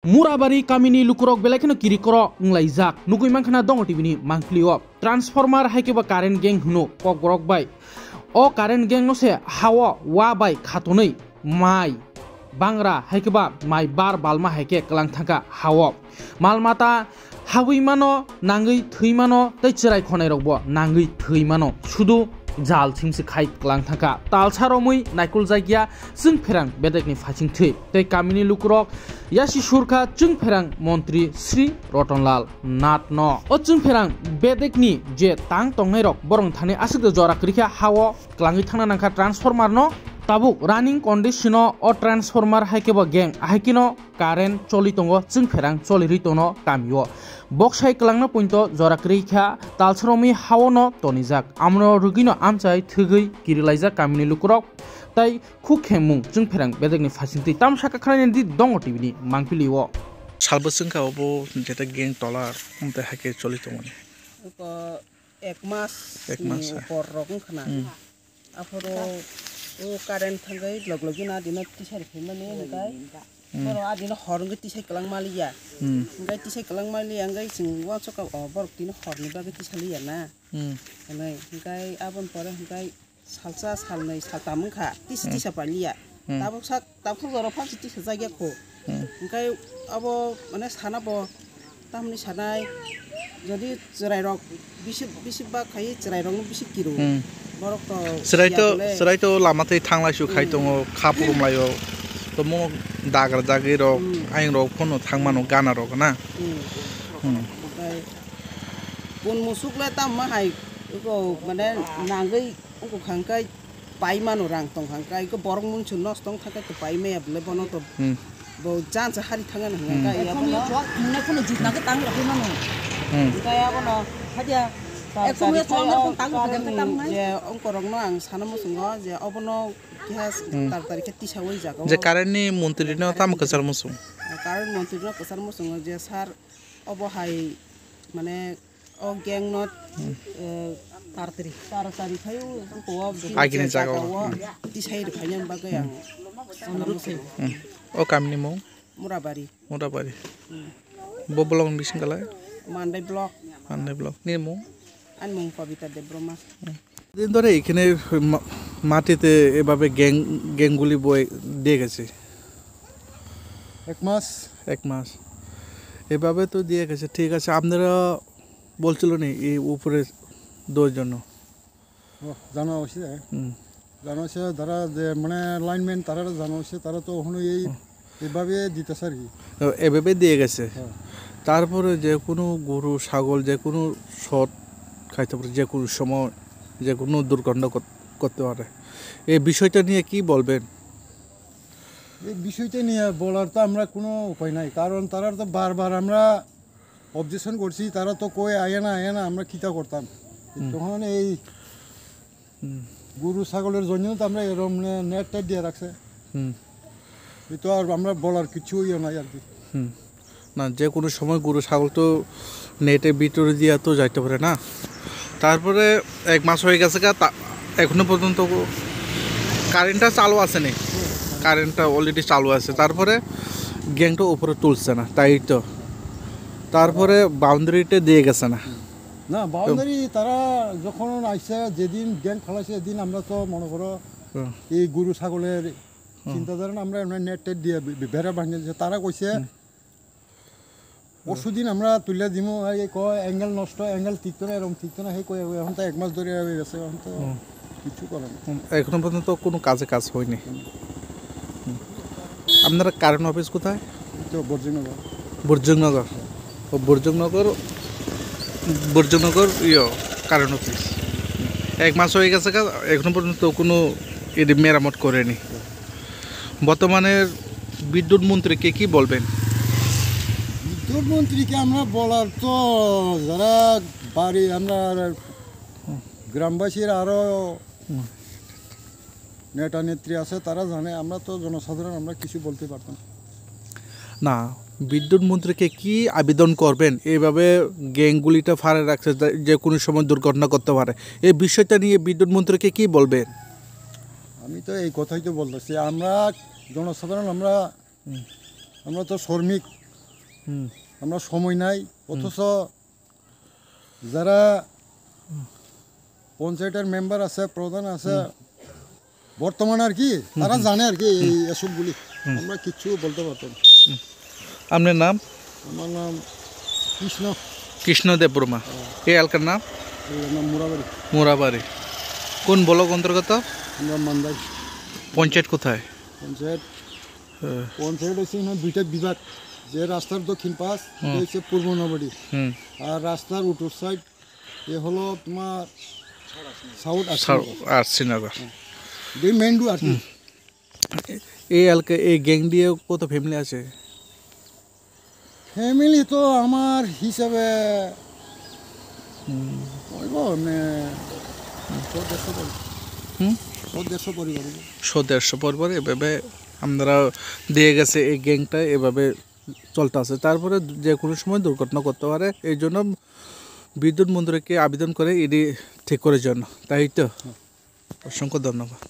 Murabari kamini lukurok belakino kirikoro nglaijak nugui mankhana dong tibini mangklio transformer haikeba current gang huno kogrok bai o current gang no se hawa wa bai khatonei mai bangra haikeba mai bar balma haike klang thaka hawa malmata hawi mano nangui thui mano tei chirai khonai rokbo nangui thui mano sudu jal thingsi khai klang thaka talsaromui naikul jagya jung pherang bedekni phaching thui tei kamini lukurok yashi surka jung pherang mantri Sri Rotonlal Natno o jung pherang bedekni je tang tongnai rok borong thani asik jora krikha hawo klangi thangna nangkha transformer no tabuk running condition o transformer haikeba gang haikino current choli tongo jung pherang choli ritono kamio boxai klangna pointo jora krikha talsaromi hawono tonijak amno rugino amchai thugui kirilaijak kamini lukurok tai khukemung jung pherang bedekni phasingti tamsaka khalani di dong tibini mangpiliwo salbosungka obo jeta geng tolar umte hake choli tomoni ko ek mas por rokun khana aforo o current thangai loglogina dina tisar phimani ngai boro adina horngi tisai klang maliya ngai tisai klang maliya ngai sing wa choka borok dina horni bagi tisaliya na ngai abon pore ngai salsa salnai saltamung kha tisa paliya tabuk joro phasi tisa jagya ko ngai abo mane sana bo tamni sanai যদি চিৰাই ৰক বিশি বা খাই চিৰাই ৰক বিশি Cheiro বৰক তো চিৰাইতো লামাতে থাংলাইছো খাই দङ খাপুৰুমলাयो তো মো দাগ্रा জাগै रक आइन रक फनो थांमानो गाना रक ना बन मुसुकले ताम माहाय को माने नांगै को खांकाय पाइमानो रां तंग खांकाय को बरक मुनसु नस्तंग थाका तो पाइमे अबले बनो तो बो जान से हारि थांगा नंगा या बनो ने फनो जितना के तांग लखै मानो kaya ako no hadia ekome chonga pon tang kadang tam ngai je ongkorong no ang sana mo sungo je obono kihas tar tarike tisawai jago je karani mantri no tam kasar mo sung karan mantri no kasar mo sungo je sar obo hai mane o geng not tartari khayu ko agine jago tisai de khanyam bagai ang o kamni mo murabari bobolong bisingala Mandai Block ni mo an mong Pavita de Broma দিন ধরে এখানে মাটিতে এভাবে গ্যাংগুলি বই দিয়ে গেছে এক মাস এভাবে তো দিয়ে গেছে ঠিক আছে আপনারা বলছিল না এই উপরে দোর জন্য জানা হচ্ছে যারা যে মানে লাইনম্যান তারা জানা হচ্ছে তারা তো ওখানে এইভাবে দিতেছে আর কি এভাবে দিয়ে গেছে তারপরে যে কোনো গরু ছাগল যে কোনো শট খাইতে পারে যে কোনো সময় যে কোনো দুর্ঘটনা করতে পারে এই বিষয়টা নিয়ে কি বলবেন এই বিষয়টা নিয়ে বলার তো আমরা কোনো উপায় নাই কারণ তারা তো বারবার আমরা অবজেকশন করছি তারা তো কই আয় না আমরা কিতা করতাম তখন এই গরু ছাগলের জন্য তো আমরা এরকম নেট দিয়ে রাখছে তো আর আমরা বলার কিছুই নাই আর কি না যে কোনো সময় গরু ছাগল তো নেটের ভিতরে দিয়ে তো যাইতে পারে না তারপরে এক মাস হয়ে গেছে এখনো পর্যন্ত কারেন্টটা চালু আছে না কারেন্টটা অলরেডি চালু আছে তারপরে গ্যাংটা উপরে তুলছে না তাই তো তারপরে বাউন্ডারিটা দিয়ে গেছে না বাউন্ডারি তারা যখন আইসে যেদিন গ্যাং খেলাছে সেদিন আমরা তো মনে করো এই গরু ছাগলের চিন্তাধারা আমরা নেট দিয়ে বেড়া ভাঙিয়েছে তারা কইছে পরশুদিন আমরা তুলে দিমু কয় অ্যাঙ্গেল নষ্ট অ্যাঙ্গেল ঠিকতো না এরকম ঠিকতো না সেই কয় এখন তো এক মাস ধরে হয়ে গেছে এখন তো কিছু করে না এখনো পর্যন্ত কোনো কাজ হয়নি আপনারা কারেন্ট অফিস কোথায় তো বর্জনগর কারেন্ট অফিস এক মাস হয়ে গেছে এখনো পর্যন্ত কোনো মেরামত করেনি বর্তমানে বিদ্যুৎ মন্ত্রীকে কি বলবেন বিদ্যুৎ মন্ত্রীকে আমরা বলার তো যারা বাড়ি আমরা গ্রামবাসীর আরও নেতা নেত্রী আছে তারা জানে আমরা তো জনসাধারণ আমরা কিছু বলতে পারতাম না বিদ্যুৎ মন্ত্রীকে কি আবেদন করবেন এইভাবে গ্যাংগুলিটা ফারে রাখছে যে কোনো সময় দুর্ঘটনা করতে পারে এই বিষয়টা নিয়ে বিদ্যুৎ মন্ত্রীকে কি বলবেন আমি তো এই কথাই তো বলতেছি আমরা জনসাধারণ আমরা তো শ্রমিক আমরা সময় নাই, অথচ যারা পঞ্চায়েতের মেম্বার আছে, প্রধান আছে বর্তমানে আর কি, তারা জানে আর কি এই এসবগুলি, আমরা কিচ্ছু বলতে পারতাম। আপনার নাম? আমার নাম কৃষ্ণ দেববর্মা। এই এলাকার নাম? মুরাবাড়ি। মোরাবাড়ি। কোন ব্লক অন্তর্গত? আমরা মান্দাই। পঞ্চায়েত কোথায়? পঞ্চায়েত হচ্ছে দুইটা বিভাগ, যে রাস্তার দক্ষিণ পাশ হচ্ছে পূর্ব নবাড়ি, আর রাস্তার উত্তর সাইড এ হলো তোমার সাউথ শ্রীনগর। মেইন রোড আর কি। এই এলাকায় এই গ্যাং দিয়ে কত ফ্যামিলি আছে? ফ্যামিলি তো আমার হিসাবে 100-150 পরিবার এভাবে আমরা দিয়ে গেছে। এই গ্যাংটা এভাবে চলতে আছে, তারপরে যে কোনো সময় দুর্ঘটনা করতে পারে। এই জন্য বিদ্যুৎ মন্ত্রীকে আবেদন করে এটি ঠিক করার জন্য, তাই তো। অসংখ্য ধন্যবাদ।